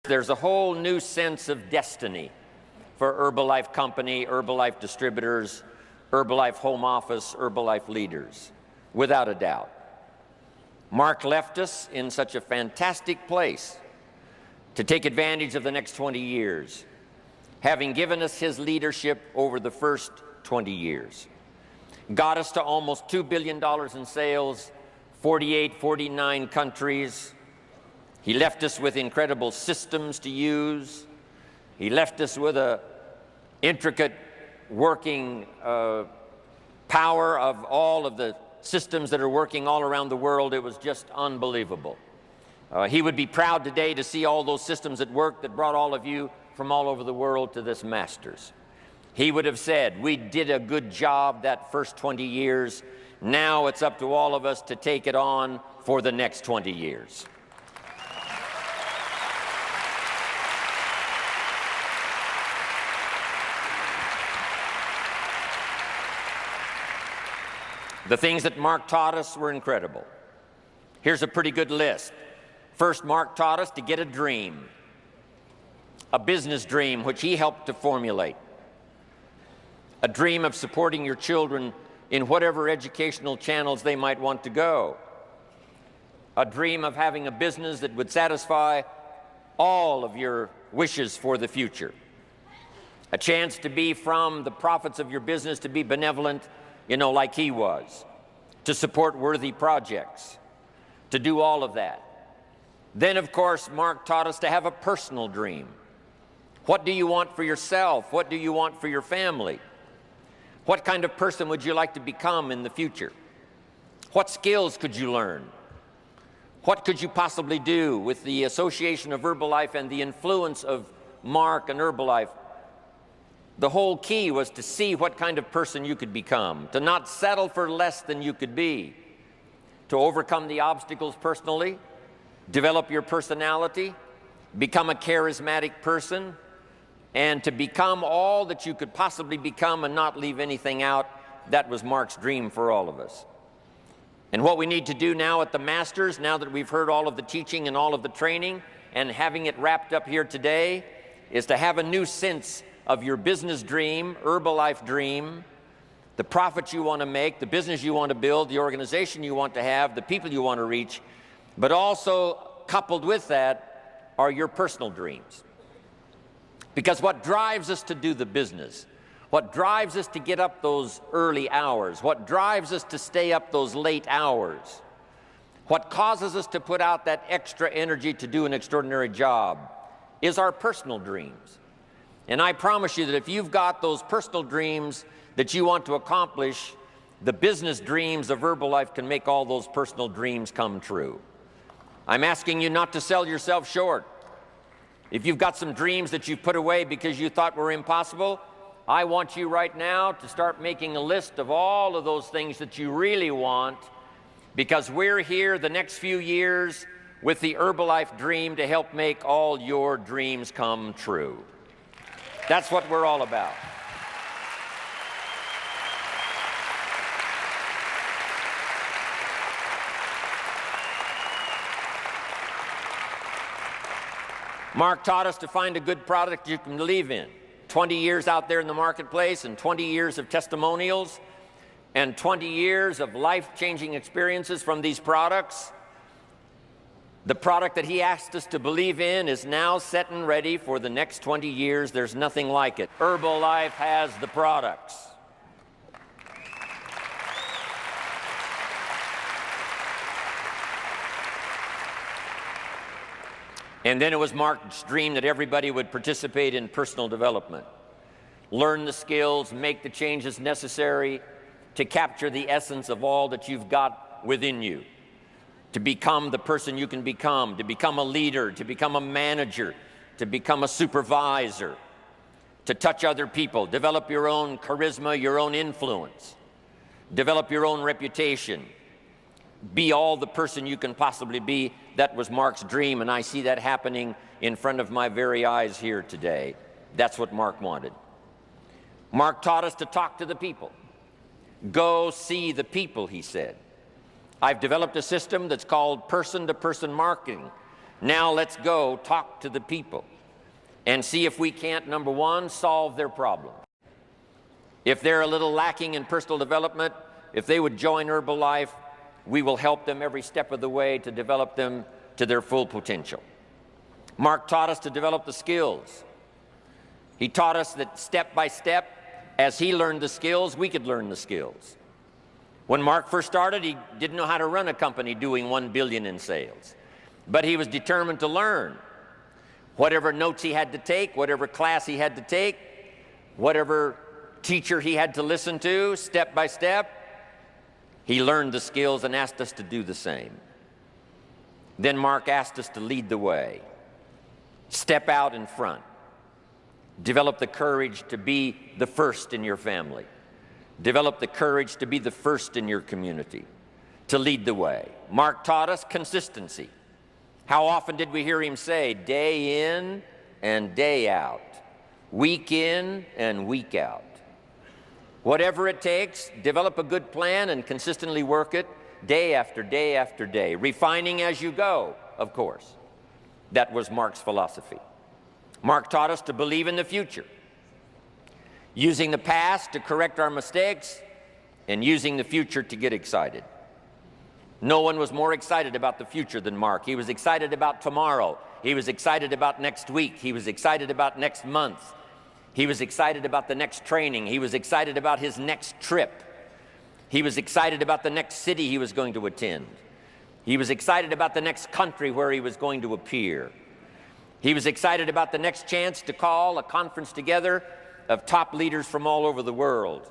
there's a whole new sense of destiny for Herbalife Company, Herbalife distributors, Herbalife home office, Herbalife leaders, without a doubt. Mark left us in such a fantastic place to take advantage of the next 20 years, having given us his leadership over the first 20 years. Got us to almost $2 billion in sales, 48, 49 countries. He left us with incredible systems to use. He left us with an intricate working power of all of the systems that are working all around the world. It was just unbelievable. He would be proud today to see all those systems at work that brought all of you from all over the world to this Masters. He would have said, we did a good job that first 20 years. Now it's up to all of us to take it on for the next 20 years. The things that Mark taught us were incredible. Here's a pretty good list. First, Mark taught us to get a dream, a business dream which he helped to formulate, a dream of supporting your children in whatever educational channels they might want to go, a dream of having a business that would satisfy all of your wishes for the future, a chance to be from the profits of your business to be benevolent, like he was, to support worthy projects, to do all of that. Then, of course, Mark taught us to have a personal dream. What do you want for yourself? What do you want for your family? What kind of person would you like to become in the future? What skills could you learn? What could you possibly do with the association of Herbalife and the influence of Mark and Herbalife? The whole key was to see what kind of person you could become, to not settle for less than you could be, to overcome the obstacles personally, develop your personality, become a charismatic person, and to become all that you could possibly become and not leave anything out. That was Mark's dream for all of us. And what we need to do now at the Masters, now that we've heard all of the teaching and all of the training and having it wrapped up here today, is to have a new sense of your business dream, Herbalife dream, the profit you want to make, the business you want to build, the organization you want to have, the people you want to reach, but also coupled with that are your personal dreams. Because what drives us to do the business, what drives us to get up those early hours, what drives us to stay up those late hours, what causes us to put out that extra energy to do an extraordinary job is our personal dreams. And I promise you that if you've got those personal dreams that you want to accomplish, the business dreams of Herbalife can make all those personal dreams come true. I'm asking you not to sell yourself short. If you've got some dreams that you've put away because you thought were impossible, I want you right now to start making a list of all of those things that you really want, because we're here the next few years with the Herbalife dream to help make all your dreams come true. That's what we're all about. Mark taught us to find a good product you can believe in. 20 years out there in the marketplace, and 20 years of testimonials, and 20 years of life-changing experiences from these products. The product that he asked us to believe in is now set and ready for the next 20 years. There's nothing like it. Herbalife has the products. And then it was Mark's dream that everybody would participate in personal development, learn the skills, make the changes necessary to capture the essence of all that you've got within you, to become the person you can become, to become a leader, to become a manager, to become a supervisor, to touch other people, develop your own charisma, your own influence, develop your own reputation, be all the person you can possibly be. That was Mark's dream, and I see that happening in front of my very eyes here today. That's what Mark wanted. Mark taught us to talk to the people. Go see the people, he said. I've developed a system that's called person-to-person marketing, Now let's go talk to the people and see if we can't, number one, solve their problem. If they're a little lacking in personal development, if they would join Herbalife, we will help them every step of the way to develop them to their full potential. Mark taught us to develop the skills. He taught us that step by step, as he learned the skills, we could learn the skills. When Mark first started, he didn't know how to run a company doing $1 billion in sales. But he was determined to learn. Whatever notes he had to take, whatever class he had to take, whatever teacher he had to listen to, step by step, he learned the skills and asked us to do the same. Then Mark asked us to lead the way. Step out in front. Develop the courage to be the first in your family. Develop the courage to be the first in your community, to lead the way. Mark taught us consistency. How often did we hear him say, day in and day out, week in and week out? Whatever it takes, develop a good plan and consistently work it day after day after day, refining as you go, of course. That was Mark's philosophy. Mark taught us to believe in the future, using the past to correct our mistakes and using the future to get excited. No one was more excited about the future than Mark. He was excited about tomorrow. He was excited about next week. He was excited about next month. He was excited about the next training. He was excited about his next trip. He was excited about the next city he was going to attend. He was excited about the next country where he was going to appear. He was excited about the next chance to call a conference together of top leaders from all over the world.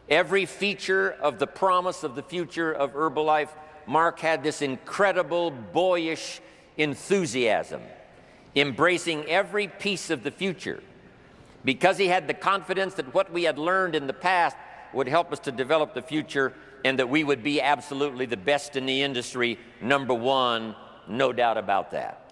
Every feature of the promise of the future of Herbalife, Mark had this incredible, boyish enthusiasm, embracing every piece of the future, because he had the confidence that what we had learned in the past would help us to develop the future and that we would be absolutely the best in the industry, number one, no doubt about that.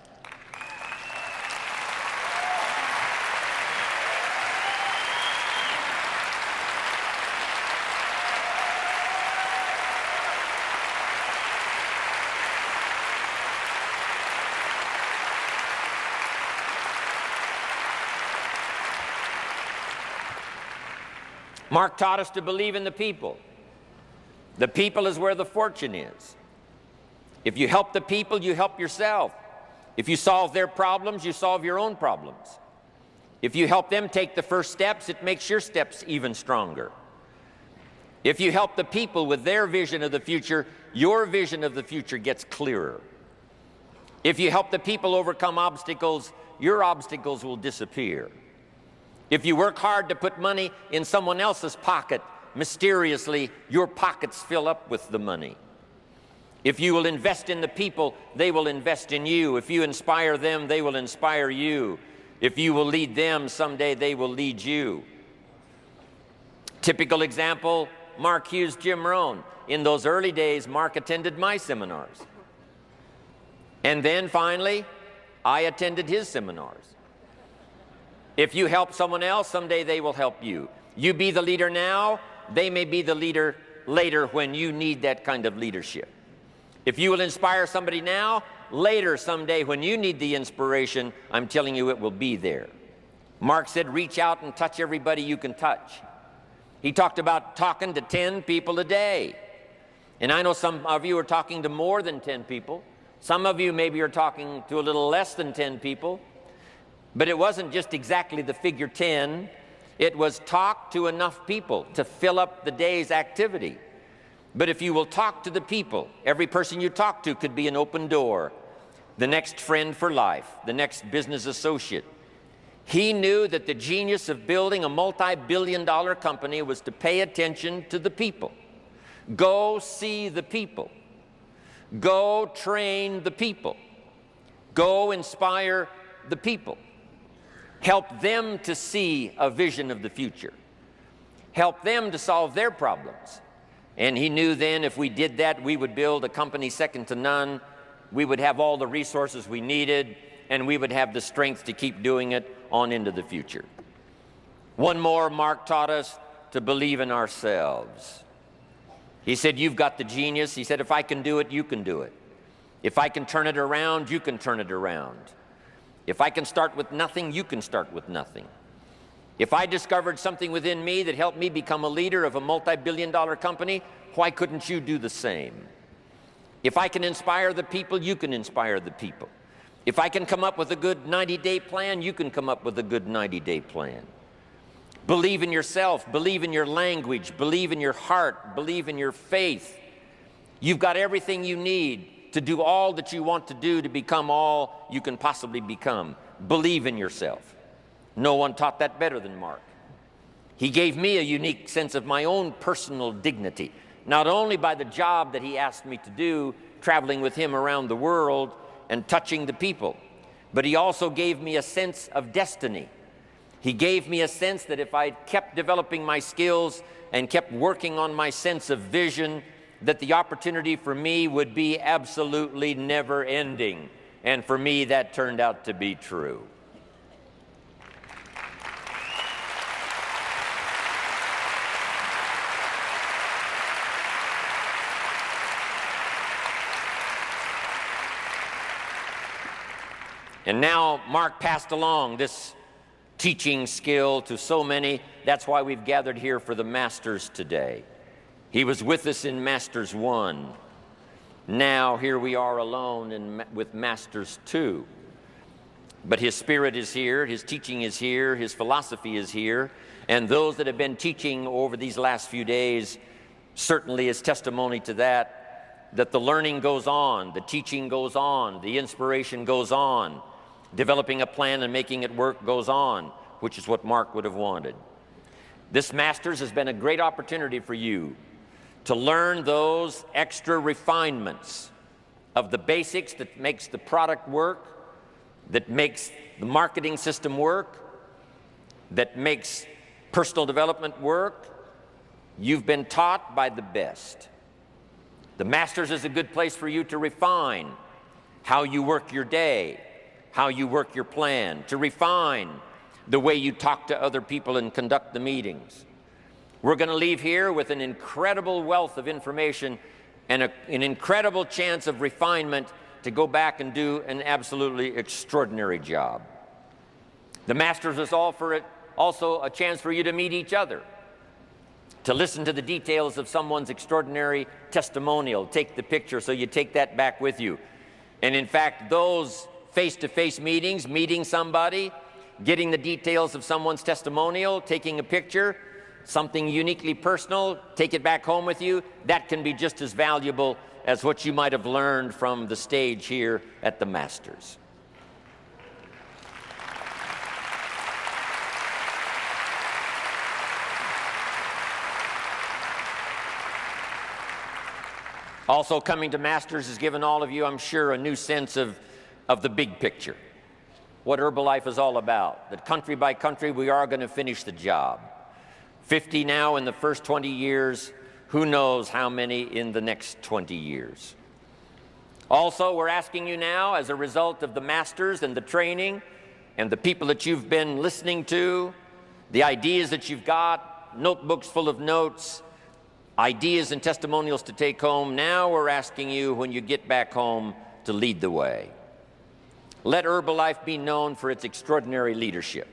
Mark taught us to believe in the people. The people is where the fortune is. If you help the people, you help yourself. If you solve their problems, you solve your own problems. If you help them take the first steps, it makes your steps even stronger. If you help the people with their vision of the future, your vision of the future gets clearer. If you help the people overcome obstacles, your obstacles will disappear. If you work hard to put money in someone else's pocket, mysteriously, your pockets fill up with the money. If you will invest in the people, they will invest in you. If you inspire them, they will inspire you. If you will lead them, someday they will lead you. Typical example, Mark Hughes, Jim Rohn. In those early days, Mark attended my seminars. And then finally, I attended his seminars. If you help someone else, someday they will help you. You be the leader now, they may be the leader later when you need that kind of leadership. If you will inspire somebody now, later someday when you need the inspiration, I'm telling you it will be there. Mark said, reach out and touch everybody you can touch. He talked about talking to 10 people a day. And I know some of you are talking to more than 10 people. Some of you maybe are talking to a little less than 10 people. But it wasn't just exactly the figure 10. It was talk to enough people to fill up the day's activity. But if you will talk to the people, every person you talk to could be an open door, the next friend for life, the next business associate. He knew that the genius of building a multi-billion-dollar company was to pay attention to the people. Go see the people. Go train the people. Go inspire the people. Help them to see a vision of the future. Help them to solve their problems. And he knew then if we did that, we would build a company second to none. We would have all the resources we needed, and we would have the strength to keep doing it on into the future. One more, Mark taught us to believe in ourselves. He said, you've got the genius. He said, if I can do it, you can do it. If I can turn it around, you can turn it around. If I can start with nothing, you can start with nothing. If I discovered something within me that helped me become a leader of a multi-billion-dollar company, why couldn't you do the same? If I can inspire the people, you can inspire the people. If I can come up with a good 90-day plan, you can come up with a good 90-day plan. Believe in yourself, believe in your language, believe in your heart, believe in your faith. You've got everything you need to do all that you want to do to become all you can possibly become. Believe in yourself. No one taught that better than Mark. He gave me a unique sense of my own personal dignity, not only by the job that he asked me to do, traveling with him around the world and touching the people, but he also gave me a sense of destiny. He gave me a sense that if I kept developing my skills and kept working on my sense of vision, that the opportunity for me would be absolutely never ending. And for me, that turned out to be true. And now Mark passed along this teaching skill to so many. That's why we've gathered here for the Masters today. He was with us in Masters 1. Now here we are alone with Masters 2. But his spirit is here, his teaching is here, his philosophy is here, and those that have been teaching over these last few days certainly is testimony to that the learning goes on, the teaching goes on, the inspiration goes on. Developing a plan and making it work goes on, which is what Mark would have wanted. This Masters has been a great opportunity for you to learn those extra refinements of the basics that makes the product work, that makes the marketing system work, that makes personal development work. You've been taught by the best. The Masters is a good place for you to refine how you work your day, how you work your plan, to refine the way you talk to other people and conduct the meetings. We're going to leave here with an incredible wealth of information and an incredible chance of refinement to go back and do an absolutely extraordinary job. The Masters is also a chance for you to meet each other, to listen to the details of someone's extraordinary testimonial, take the picture so you take that back with you. And in fact, those face-to-face meetings, meeting somebody, getting the details of someone's testimonial, taking a picture, something uniquely personal, take it back home with you, that can be just as valuable as what you might have learned from the stage here at the Masters. Also coming to Masters has given all of you, I'm sure, a new sense of the big picture, what Herbalife is all about, that country by country we are going to finish the job. 50 now in the first 20 years, who knows how many in the next 20 years. Also, we're asking you now, as a result of the Masters and the training and the people that you've been listening to, the ideas that you've got, notebooks full of notes, ideas and testimonials to take home, now we're asking you, when you get back home, to lead the way. Let Herbalife be known for its extraordinary leadership.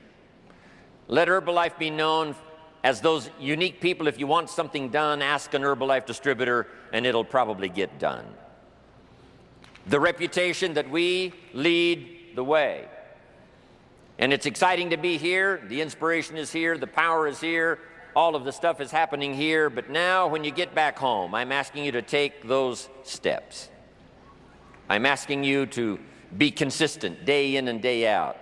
Let Herbalife be known as those unique people. If you want something done, ask an Herbalife distributor and it'll probably get done. The reputation that we lead the way. And it's exciting to be here. The inspiration is here. The power is here. All of the stuff is happening here. But now when you get back home, I'm asking you to take those steps. I'm asking you to be consistent day in and day out.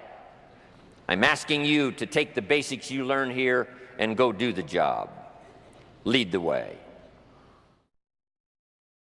I'm asking you to take the basics you learn here and go do the job. Lead the way.